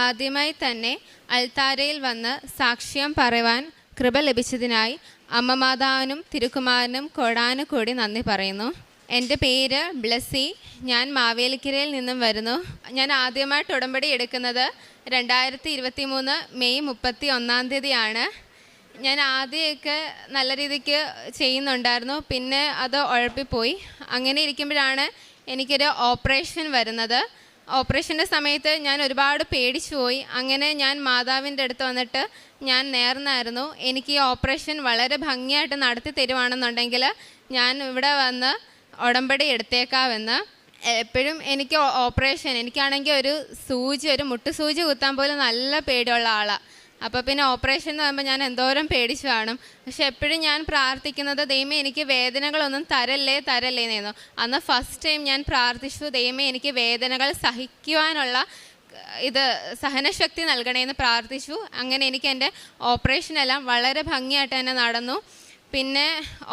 ആദ്യമായി തന്നെ അൾത്താരയിൽ വന്ന് സാക്ഷ്യം പറയുവാൻ കൃപ ലഭിച്ചതിനായി അമ്മ മാതാവിനും തിരുക്കുമാരനും കോടാനുകൂടി നന്ദി പറയുന്നു. എൻ്റെ പേര് ബ്ലസ്സി. ഞാൻ മാവേലിക്കരയിൽ നിന്നും വരുന്നു. ഞാൻ ആദ്യമായിട്ട് ഉടമ്പടി എടുക്കുന്നത് 2023 മെയ് 31 ഞാൻ ആദ്യമൊക്കെ നല്ല രീതിക്ക് ചെയ്യുന്നുണ്ടായിരുന്നു, പിന്നെ അത് ഉഴപ്പിപ്പോയി. അങ്ങനെ ഇരിക്കുമ്പോഴാണ് എനിക്കൊരു ഓപ്പറേഷൻ വരുന്നത്. ഓപ്പറേഷൻ്റെ സമയത്ത് ഞാൻ ഒരുപാട് പേടിച്ചു പോയി. അങ്ങനെ ഞാൻ മാതാവിൻ്റെ അടുത്ത് വന്നിട്ട് ഞാൻ നേർന്നായിരുന്നു, എനിക്ക് ഈ ഓപ്പറേഷൻ വളരെ ഭംഗിയായിട്ട് നടത്തി തരുവാണെന്നുണ്ടെങ്കിൽ ഞാൻ ഇവിടെ വന്ന് ഉടമ്പടി എടുത്തേക്കാമെന്ന്. എപ്പോഴും എനിക്ക് ഓപ്പറേഷൻ, എനിക്കാണെങ്കിൽ ഒരു മുട്ടുസൂചി കുത്താൻ പോലും നല്ല പേടിയുള്ള ആളാണ്. അപ്പോൾ പിന്നെ ഓപ്പറേഷൻ എന്ന് പറയുമ്പോൾ ഞാൻ എന്തോരം പേടിച്ചു കാണും. പക്ഷെ എപ്പോഴും ഞാൻ പ്രാർത്ഥിക്കുന്നത്, ദൈവമേ എനിക്ക് വേദനകളൊന്നും തരല്ലേ എന്നായിരുന്നു. അന്ന് ഫസ്റ്റ് ടൈം ഞാൻ പ്രാർത്ഥിച്ചു, ദൈവമേ എനിക്ക് വേദനകൾ സഹിക്കുവാനുള്ള സഹനശക്തി നൽകണേന്ന് പ്രാർത്ഥിച്ചു. അങ്ങനെ എനിക്ക് എൻ്റെ ഓപ്പറേഷനെല്ലാം വളരെ ഭംഗിയായിട്ട് തന്നെ നടന്നു. പിന്നെ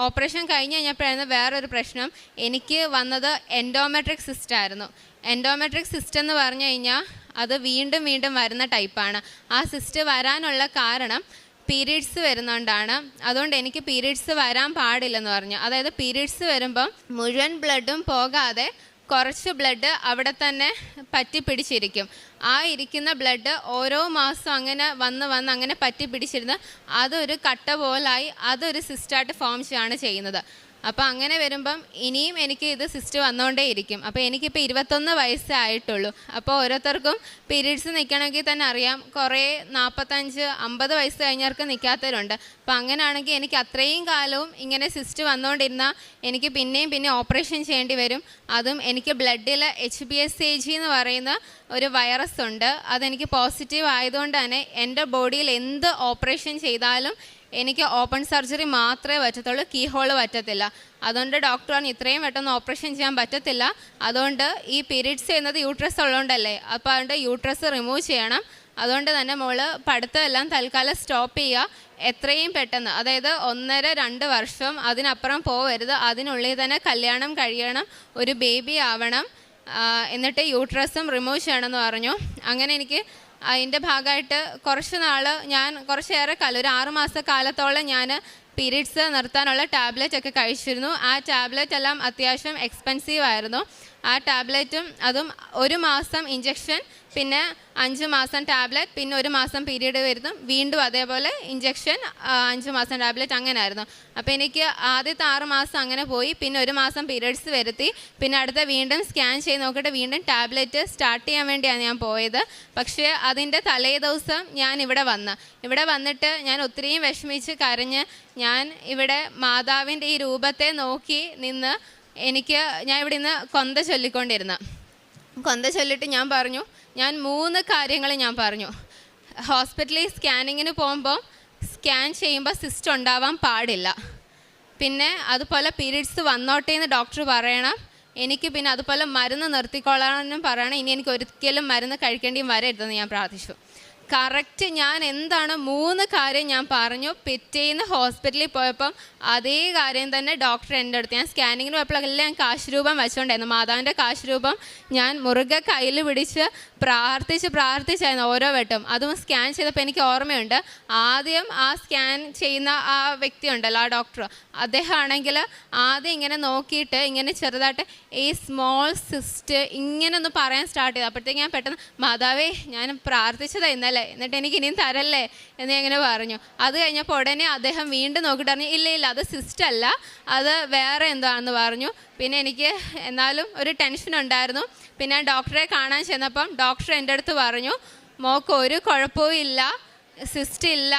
ഓപ്പറേഷൻ കഴിഞ്ഞ് കഴിഞ്ഞപ്പോഴായിരുന്നു വേറൊരു പ്രശ്നം. എനിക്ക് വന്നത് എൻഡോമെട്രിക് സിസ്റ്റായിരുന്നു. എൻഡോമെട്രിക് സിസ്റ്റ് എന്ന് പറഞ്ഞു കഴിഞ്ഞാൽ അത് വീണ്ടും വരുന്ന ടൈപ്പാണ്. ആ സിസ്റ്റ് വരാനുള്ള കാരണം പീരീഡ്സ് വരുന്നതുകൊണ്ടാണ്. അതുകൊണ്ട് എനിക്ക് പീരീഡ്സ് വരാൻ പാടില്ലെന്ന് പറഞ്ഞു. അതായത് പീരീഡ്സ് വരുമ്പം മുഴുവൻ ബ്ലഡും പോകാതെ കുറച്ച് ബ്ലഡ് അവിടെ തന്നെ പറ്റി പിടിച്ചിരിക്കും. ആ ഇരിക്കുന്ന ബ്ലഡ് ഓരോ മാസം അങ്ങനെ വന്ന് അങ്ങനെ പറ്റി പിടിച്ചിരുന്ന് അതൊരു കട്ട പോലായി അതൊരു സിസ്റ്റായിട്ട് ഫോം ചെയ്യുന്നത്. അപ്പോൾ അങ്ങനെ വരുമ്പം ഇനിയും എനിക്ക് ഇത് സിസ്റ്റ് വന്നുകൊണ്ടേ ഇരിക്കും. അപ്പോൾ എനിക്കിപ്പോൾ 21 വയസ്സേ ആയിട്ടുള്ളൂ. അപ്പോൾ ഓരോരുത്തർക്കും പീരീഡ്സ് നിൽക്കണമെങ്കിൽ തന്നെ അറിയാം, കുറേ 45-50 വയസ്സ് കഴിഞ്ഞവർക്ക് നിൽക്കാത്തവരുണ്ട്. അപ്പോൾ അങ്ങനെയാണെങ്കിൽ എനിക്ക് അത്രയും കാലവും ഇങ്ങനെ സിസ്റ്റ് വന്നുകൊണ്ടിരുന്നാൽ എനിക്ക് പിന്നെയും ഓപ്പറേഷൻ ചെയ്യേണ്ടി വരും. അതും എനിക്ക് ബ്ലഡിൽ HBsAg എന്ന് പറയുന്ന ഒരു വൈറസ് ഉണ്ട്. അതെനിക്ക് പോസിറ്റീവ് ആയതുകൊണ്ട് തന്നെ എൻ്റെ ബോഡിയിൽ എന്ത് ഓപ്പറേഷൻ ചെയ്താലും എനിക്ക് ഓപ്പൺ സർജറി മാത്രമേ പറ്റത്തുള്ളൂ, കീ ഹോള് പറ്റത്തില്ല. അതുകൊണ്ട് ഡോക്ടർ പറഞ്ഞു ഇത്രയും പെട്ടെന്ന് ഓപ്പറേഷൻ ചെയ്യാൻ പറ്റത്തില്ല. അതുകൊണ്ട് ഈ പീരീഡ്സ് ചെയ്യുന്നത് യൂട്രസ് ഉള്ളതുകൊണ്ടല്ലേ, അപ്പോൾ അതുകൊണ്ട് യൂട്രസ് റിമൂവ് ചെയ്യണം. അതുകൊണ്ട് തന്നെ മോള് പഠിത്തമെല്ലാം തൽക്കാലം സ്റ്റോപ്പ് ചെയ്യുക. എത്രയും പെട്ടെന്ന്, അതായത് 1.5-2 വർഷം അതിനപ്പുറം പോവരുത്. അതിനുള്ളിൽ തന്നെ കല്യാണം കഴിയണം, ഒരു ബേബി ആവണം, എന്നിട്ട് യൂട്രസും റിമൂവ് ചെയ്യണമെന്ന് പറഞ്ഞു. അങ്ങനെ എനിക്ക് അതിൻ്റെ ഭാഗമായിട്ട് ഞാൻ കുറച്ചേറെ കാലം, ഒരു 6 മാസക്കാലത്തോളം ഞാൻ പീരീഡ്സ് നിർത്താനുള്ള ടാബ്ലറ്റ് ഒക്കെ കഴിച്ചിരുന്നു. ആ ടാബ്ലറ്റ് എല്ലാം അത്യാവശ്യം എക്സ്പെൻസീവ് ആയിരുന്നു. ആ ടാബ്ലറ്റും അതും 1 മാസം ഇഞ്ചക്ഷൻ, പിന്നെ 5 മാസം ടാബ്ലറ്റ്, പിന്നെ 1 മാസം പീരീഡ് വരുന്നു, വീണ്ടും അതേപോലെ ഇഞ്ചക്ഷൻ, 5 മാസം ടാബ്ലറ്റ്, അങ്ങനെ ആയിരുന്നു. അപ്പോൾ എനിക്ക് ആദ്യത്തെ 6 മാസം അങ്ങനെ പോയി. പിന്നെ 1 മാസം പീരീഡ്സ് വരുത്തി. പിന്നെ അടുത്ത വീണ്ടും സ്കാൻ ചെയ്ത് നോക്കിയിട്ട് വീണ്ടും ടാബ്ലറ്റ് സ്റ്റാർട്ട് ചെയ്യാൻ വേണ്ടിയാണ് ഞാൻ പോയത്. പക്ഷേ അതിൻ്റെ തലേ ദിവസം ഞാൻ ഇവിടെ വന്നിട്ട് ഞാൻ ഒത്തിരിയും വിഷമിച്ച് കരഞ്ഞ് ഞാൻ ഇവിടെ മാതാവിൻ്റെ ഈ രൂപത്തെ നോക്കി നിന്ന് ഞാൻ ഇവിടെ നിന്ന് കൊന്ത ചൊല്ലിട്ട് ഞാൻ പറഞ്ഞു, ഞാൻ 3 കാര്യങ്ങൾ ഞാൻ പറഞ്ഞു. ഹോസ്പിറ്റലിൽ സ്കാനിങ്ങിന് പോകുമ്പോൾ സ്കാൻ ചെയ്യുമ്പോൾ സിസ്റ്റ് ഉണ്ടാവാൻ പാടില്ല. പിന്നെ അതുപോലെ പീരീഡ്സ് വന്നോട്ടെ എന്ന് ഡോക്ടർ പറയണം. എനിക്ക് പിന്നെ അതുപോലെ മരുന്ന് നിർത്തിക്കൊള്ളാനും പറയണം. ഇനി എനിക്ക് ഒരിക്കലും മരുന്ന് കഴിക്കേണ്ടിയും വരരുതെന്ന് ഞാൻ പ്രാർത്ഥിച്ചു. കറക്റ്റ് ഞാൻ എന്താണ് 3 കാര്യം ഞാൻ പറഞ്ഞു. പിറ്റേന്ന് ഹോസ്പിറ്റലിൽ പോയപ്പം അതേ കാര്യം തന്നെ ഡോക്ടർ എൻ്റെ അടുത്ത്, ഞാൻ സ്കാനിങ്ങിന് പോയപ്പോഴെല്ലാം ഞാൻ കാശുരൂപം വെച്ചുകൊണ്ടായിരുന്നു. മാതാവിൻ്റെ കാശുരൂപം ഞാൻ മുറുകെ കയ്യിൽ പിടിച്ച് പ്രാർത്ഥിച്ചായിരുന്നു ഓരോ വട്ടം. അതും സ്കാൻ ചെയ്തപ്പോൾ എനിക്ക് ഓർമ്മയുണ്ട്, ആദ്യം ആ സ്കാൻ ചെയ്യുന്ന ആ വ്യക്തി ഉണ്ടല്ലോ, ആ ഡോക്ടർ, അദ്ദേഹം ആണെങ്കിൽ ആദ്യം ഇങ്ങനെ നോക്കിയിട്ട് ഇങ്ങനെ ചെറുതായിട്ട് ഈ സ്മോൾ സിസ്റ്റ് ഇങ്ങനെ ഒന്ന് പറയാൻ സ്റ്റാർട്ട് ചെയ്തു. അപ്പോഴത്തേക്ക് ഞാൻ പെട്ടെന്ന്, മാതാവേ ഞാൻ പ്രാർത്ഥിച്ചതാ ഇന്നലെ, എന്നിട്ട് എനിക്ക് ഇനിയും തരല്ലേ എന്ന് ഇങ്ങനെ പറഞ്ഞു. അത് കഴിഞ്ഞപ്പോൾ ഉടനെ അദ്ദേഹം വീണ്ടും നോക്കിയിട്ട് പറഞ്ഞു, ഇല്ല അത് സിസ്റ്റ് അല്ല, അത് വേറെ എന്താണെന്ന് പറഞ്ഞു. പിന്നെ എനിക്ക് എന്നാലും ഒരു ടെൻഷൻ ഉണ്ടായിരുന്നു. പിന്നെ ഡോക്ടറെ കാണാൻ ചെന്നപ്പം ഡോക്ടർ എൻ്റെ അടുത്ത് പറഞ്ഞു, മോൾക്ക് ഒരു കുഴപ്പവും ഇല്ല, സിസ്റ്റ് ഇല്ല,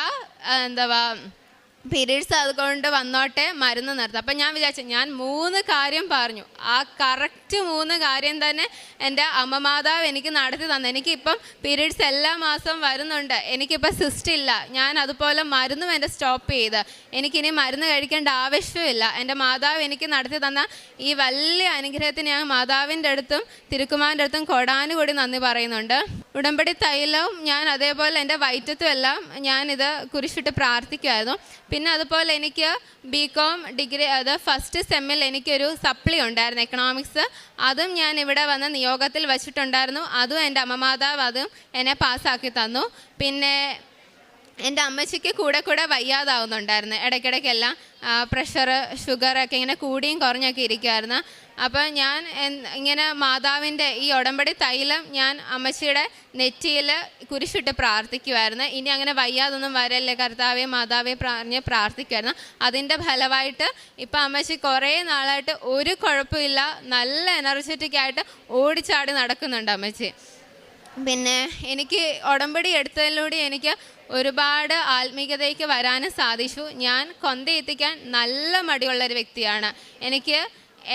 പീരീഡ്സ് അതുകൊണ്ട് വന്നോട്ടെ, മരുന്ന് നിർത്താം. അപ്പം ഞാൻ വിചാരിച്ചു, ഞാൻ 3 കാര്യം പറഞ്ഞു, ആ കറക്റ്റ് 3 കാര്യം തന്നെ എൻ്റെ അമ്മ മാതാവ് എനിക്ക് നടത്തി തന്നു. എനിക്കിപ്പം പീരീഡ്സ് എല്ലാ മാസവും വരുന്നുണ്ട്, എനിക്കിപ്പോൾ സിസ്റ്റ് ഇല്ല. ഞാൻ അതുപോലെ മരുന്നും എൻ്റെ സ്റ്റോപ്പ് ചെയ്ത്, എനിക്കിനി മരുന്ന് കഴിക്കേണ്ട ആവശ്യമില്ല. എൻ്റെ മാതാവ് എനിക്ക് നടത്തി തന്ന ഈ വലിയ അനുഗ്രഹത്തിന് ഞാൻ മാതാവിൻ്റെ അടുത്തും തിരുക്കുമാരൻ്റെ അടുത്തും കൊടാനുകൂടി നന്ദി പറയുന്നുണ്ട്. ഉടമ്പടി തൈലവും ഞാൻ അതേപോലെ എൻ്റെ വയറ്റത്തും എല്ലാം ഞാനിത് കുരിശിട്ട് പ്രാർത്ഥിക്കുമായിരുന്നു. പിന്നെ അതുപോലെ എനിക്ക് BCom ഡിഗ്രി അത് ഫസ്റ്റ് സെമ്മിൽ എനിക്കൊരു സപ്ലി ഉണ്ടായിരുന്നു എക്കണോമിക്സ്. അതും ഞാൻ ഇവിടെ വന്ന് നിയോഗത്തിൽ വച്ചിട്ടുണ്ടായിരുന്നു. അതും എൻ്റെ അമ്മമാതാവ് അതും എന്നെ പാസ്സാക്കി തന്നു. പിന്നെ എൻ്റെ അമ്മച്ചിക്ക് കൂടെ വയ്യാതാവുന്നുണ്ടായിരുന്നു. ഇടയ്ക്കിടയ്ക്കെല്ലാം പ്രഷർ ഷുഗറൊക്കെ ഇങ്ങനെ കൂടിയും കുറഞ്ഞൊക്കെ ഇരിക്കുമായിരുന്നു. അപ്പോൾ ഞാൻ ഇങ്ങനെ മാതാവിൻ്റെ ഈ ഉടമ്പടി തൈലം ഞാൻ അമ്മച്ചിയുടെ നെറ്റിയിൽ കുരിശിട്ട് പ്രാർത്ഥിക്കുമായിരുന്നു. ഇനി അങ്ങനെ വയ്യാതൊന്നും വരല്ലേ കർത്താവെ മാതാവെ പറഞ്ഞ് പ്രാർത്ഥിക്കുമായിരുന്നു. അതിൻ്റെ ഫലമായിട്ട് ഇപ്പം അമ്മച്ചി കുറേ നാളായിട്ട് ഒരു കുഴപ്പമില്ല, നല്ല എനർജറ്റിക്കായിട്ട് ഓടിച്ചാടി നടക്കുന്നുണ്ട് അമ്മച്ചി. പിന്നെ എനിക്ക് ഉടമ്പടി എടുത്തതിലൂടെ എനിക്ക് ഒരുപാട് ആത്മീയതയ്ക്ക് വരാനും സാധിച്ചു. ഞാൻ കൊന്ത എത്തിക്കാൻ നല്ല മടിയുള്ളൊരു വ്യക്തിയാണ്. എനിക്ക്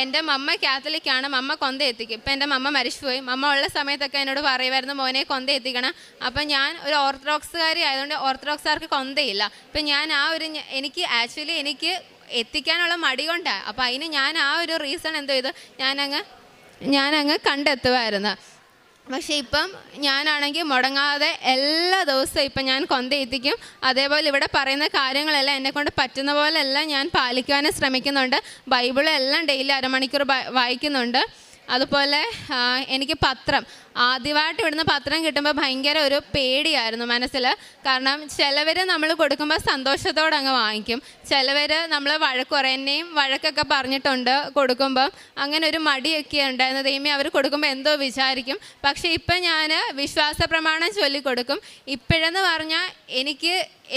എൻ്റെ മമ്മ കാത്തലിക്കാണ്, മമ്മ കൊന്ത എത്തിക്കും. ഇപ്പം എൻ്റെ മമ്മ മരിച്ചുപോയി. മമ്മ ഉള്ള സമയത്തൊക്കെ എന്നോട് പറയുമായിരുന്നു മോനെ കൊന്ത എത്തിക്കണം. അപ്പം ഞാൻ ഒരു ഓർത്തഡോക്സുകാരി ആയതുകൊണ്ട് ഓർത്തഡോക്സുകാർക്ക് കൊന്തയില്ല. ഇപ്പം ഞാൻ എനിക്ക് എത്തിക്കാനുള്ള മടി കൊണ്ടാണ്. അപ്പം അതിന് ഞാൻ ആ ഒരു റീസൺ എന്തോ ചെയ്തു ഞാനങ്ങ് കണ്ടെത്തുമായിരുന്നു. പക്ഷേ ഇപ്പം ഞാനാണെങ്കിൽ മുടങ്ങാതെ എല്ലാ ദിവസവും ഇപ്പം ഞാൻ കൊന്ത എത്തിക്കും. അതേപോലെ ഇവിടെ പറയുന്ന കാര്യങ്ങളെല്ലാം എന്നെക്കൊണ്ട് പറ്റുന്ന പോലെല്ലാം ഞാൻ പാലിക്കുവാനും ശ്രമിക്കുന്നുണ്ട്. ബൈബിളെല്ലാം ഡെയിലി അരമണിക്കൂർ വായിക്കുന്നുണ്ട്. അതുപോലെ എനിക്ക് പത്രം ആദ്യമായിട്ട് ഇവിടുന്ന് പത്രം കിട്ടുമ്പോൾ ഭയങ്കര ഒരു പേടിയായിരുന്നു മനസ്സിൽ. കാരണം ചിലവർ നമ്മൾ കൊടുക്കുമ്പോൾ സന്തോഷത്തോടെ അങ്ങ് വാങ്ങിക്കും, ചിലവർ നമ്മൾ എന്നെയും വഴക്കൊക്കെ പറഞ്ഞിട്ടുണ്ട് കൊടുക്കുമ്പം. അങ്ങനെ ഒരു മടിയൊക്കെ ഉണ്ടായിരുന്നു, ദൈവമേ അവർ കൊടുക്കുമ്പോൾ എന്തോ വിചാരിക്കും. പക്ഷേ ഇപ്പം ഞാൻ വിശ്വാസ പ്രമാണം ചൊല്ലിക്കൊടുക്കും. ഇപ്പോഴെന്ന് പറഞ്ഞാൽ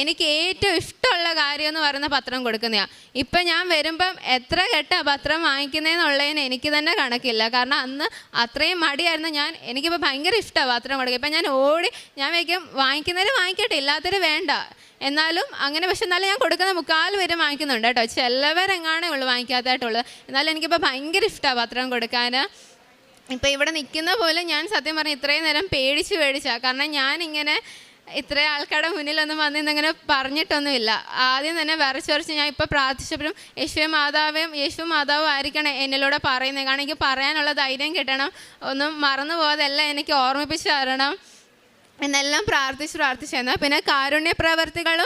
എനിക്ക് ഏറ്റവും ഇഷ്ടമുള്ള കാര്യം എന്ന് പറയുന്ന പത്രം കൊടുക്കുന്നതാണ്. ഇപ്പം ഞാൻ വരുമ്പം എത്ര കെട്ട പത്രം വാങ്ങിക്കുന്നതെന്നുള്ളതിന് എനിക്ക് തന്നെ കണക്കില്ല. കാരണം അന്ന് അത്രയും മടിയായിരുന്നു. എനിക്കിപ്പോൾ ഭയങ്കര ഇഷ്ടമാണ് പത്രം കൊടുക്കുക. ഇപ്പം ഞാൻ വയ്ക്കും വാങ്ങിക്കുന്നവർ വാങ്ങിക്കട്ടെ, ഇല്ലാത്തവർ വേണ്ട എന്നാലും അങ്ങനെ. പക്ഷെ എന്നാലും ഞാൻ കൊടുക്കുന്ന 3/4 പേര് വാങ്ങിക്കുന്നുണ്ട് കേട്ടോ, ചിലവരെങ്ങാണേ ഉള്ളൂ വാങ്ങിക്കാത്തതായിട്ടുള്ളത്. എന്നാലും എനിക്കിപ്പോൾ ഭയങ്കര ഇഷ്ടമാണ് പത്രം കൊടുക്കാൻ. ഇപ്പം ഇവിടെ നിൽക്കുന്ന പോലെ ഞാൻ സത്യം പറഞ്ഞാൽ ഇത്രയും നേരം പേടിച്ചാണ്. കാരണം ഞാനിങ്ങനെ ഇത്രയും ആൾക്കാരുടെ മുന്നിലൊന്നും വന്നിങ്ങനെ പറഞ്ഞിട്ടൊന്നുമില്ല. ആദ്യം തന്നെ വിറച്ചുറച്ച് ഞാൻ ഇപ്പോൾ പ്രാർത്ഥിച്ചപ്പോഴും യേശു മാതാവും ആയിരിക്കണം എന്നിലൂടെ പറയുന്നത്. കാരണം എനിക്ക് പറയാനുള്ള ധൈര്യം കിട്ടണം, ഒന്നും മറന്നു പോകാതെല്ലാം എനിക്ക് ഓർമ്മിപ്പിച്ച് തരണം എന്നെല്ലാം പ്രാർത്ഥിച്ചു. പിന്നെ കാരുണ്യപ്രവർത്തികൾ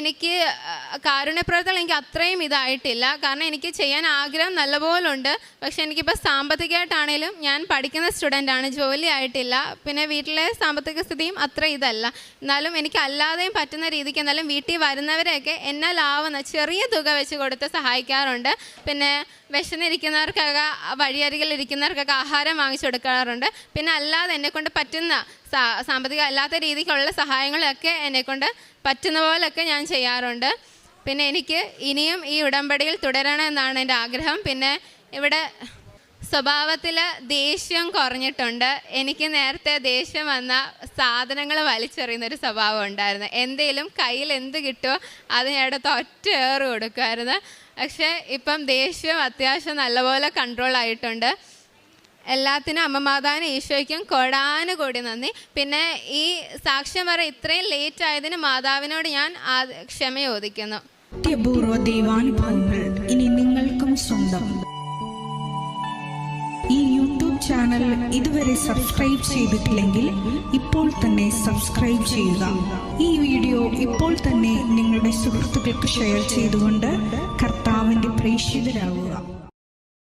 എനിക്ക് അത്രയും ഇതായിട്ടില്ല. കാരണം എനിക്ക് ചെയ്യാൻ ആഗ്രഹം നല്ലപോലെ ഉണ്ട്. പക്ഷെ എനിക്കിപ്പോൾ സാമ്പത്തികമായിട്ടാണേലും ഞാൻ പഠിക്കുന്ന സ്റ്റുഡൻ്റാണ്, ജോലി ആയിട്ടില്ല. പിന്നെ വീട്ടിലെ സാമ്പത്തിക സ്ഥിതിയും അത്ര ഇതല്ല. എന്നാലും എനിക്ക് അല്ലാതെയും പറ്റുന്ന രീതിക്ക് എന്നാലും വീട്ടിൽ വരുന്നവരെയൊക്കെ എന്നാലാവുന്ന ചെറിയ തുക വെച്ച് കൊടുത്ത് സഹായിക്കാറുണ്ട്. പിന്നെ വിശന്നിരിക്കുന്നവർക്കൊക്കെ വഴിയരികിലിരിക്കുന്നവർക്കൊക്കെ ആഹാരം വാങ്ങിച്ചു കൊടുക്കാറുണ്ട്. പിന്നെ അല്ലാതെ എന്നെക്കൊണ്ട് പറ്റുന്ന സാമ്പത്തിക അല്ലാത്ത രീതിക്കുള്ള സഹായങ്ങളൊക്കെ എന്നെക്കൊണ്ട് പറ്റുന്ന പോലൊക്കെ ഞാൻ ചെയ്യാറുണ്ട്. പിന്നെ എനിക്ക് ഇനിയും ഈ ഉടമ്പടിയിൽ തുടരണമെന്നാണ് എൻ്റെ ആഗ്രഹം. പിന്നെ ഇവിടെ സ്വഭാവത്തിൽ ദേഷ്യം കുറഞ്ഞിട്ടുണ്ട്. എനിക്ക് നേരത്തെ ദേഷ്യം വന്ന സാധനങ്ങൾ വലിച്ചെറിയുന്നൊരു സ്വഭാവം ഉണ്ടായിരുന്നു. എന്തെങ്കിലും കയ്യിൽ എന്ത് കിട്ടുമോ അതിനടുത്ത് ഒറ്റ ഏറ് കൊടുക്കുമായിരുന്നു. പക്ഷേ ഇപ്പം ദേഷ്യം അത്യാവശ്യം നല്ലപോലെ കൺട്രോൾ ആയിട്ടുണ്ട്. എല്ലാത്തിനും അമ്മമാതാവിനും ഈശോയ്ക്കും കോടാനുകൂടി നന്ദി. പിന്നെ ഈ സാക്ഷ്യം വരെ ഇത്രയും ലേറ്റ് ആയതിന് മാതാവിനോട് ഞാൻ ക്ഷമ ചോദിക്കുന്നു. അത്യപൂർവ ദൈവാനുഭവങ്ങൾ ഇനി നിങ്ങൾക്കും സ്വന്തം. ഈ യൂട്യൂബ് ചാനൽ ഇതുവരെ സബ്സ്ക്രൈബ് ചെയ്തിട്ടില്ലെങ്കിൽ ഇപ്പോൾ തന്നെ സബ്സ്ക്രൈബ് ചെയ്യുക. ഈ വീഡിയോ ഇപ്പോൾ തന്നെ നിങ്ങളുടെ സുഹൃത്തുക്കൾക്ക് ഷെയർ ചെയ്തുകൊണ്ട് കർത്താവിൻ്റെ പ്രേക്ഷിതരാകുക.